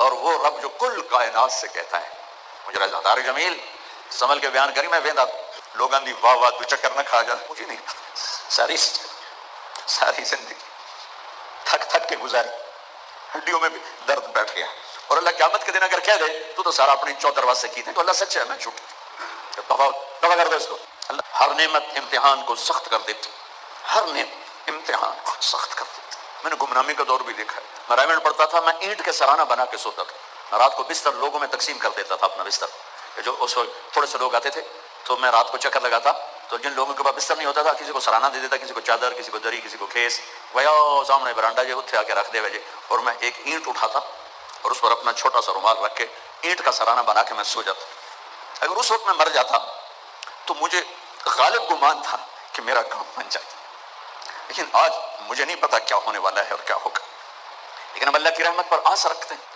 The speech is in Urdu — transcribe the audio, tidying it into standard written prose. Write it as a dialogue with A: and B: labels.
A: اور وہ رب جو کل کائنات سے کہتا ہے مجھے رضادار جمیل سنبھل کے بیان کری میں ویندا لوگاں دی واہ واہ تو چکر نہ کھا جا مجھے نہیں ساری زندگی تھک تھک کے گزاری ہڈیوں میں بھی درد بیٹھ گیا اور اللہ قیامت کے دن اگر کہہ دے تو سارا اپنی چوتر واسطے کی تھے تو اللہ سچا ہے میں جھوٹ توبہ کر دے اس کو اللہ ہر نعمت امتحان کو سخت کر دیتی ہر نعمت امتحان کو سخت کر دیتی میں نے گمنامی کا دور بھی دیکھا ہے میں رائمنڈ پڑھتا تھا میں اینٹ کے سرانہ بنا کے سوتا تھا میں رات کو بستر لوگوں میں تقسیم کر دیتا تھا اپنا بستر جو اس وقت تھوڑے سے لوگ آتے تھے تو میں رات کو چکر لگاتا تو جن لوگوں کے پاس بستر نہیں ہوتا تھا کسی کو سرانہ دے دیتا کسی کو چادر کسی کو دری کسی کو کھیس ویا سامنے برانڈا جی اتنے آ کے رکھ دے وجے اور میں ایک اینٹ اٹھاتا اور اس پر اپنا چھوٹا سا رومال رکھ کے اینٹ کا سرانہ بنا کے میں سو جاتا اگر اس وقت میں مر جاتا تو مجھے غالب گمان تھا کہ میرا کام بن جائے لیکن آج مجھے نہیں پتا کیا ہونے والا ہے اور کیا ہوگا لیکن ہم اللہ کی رحمت پر آس رکھتے ہیں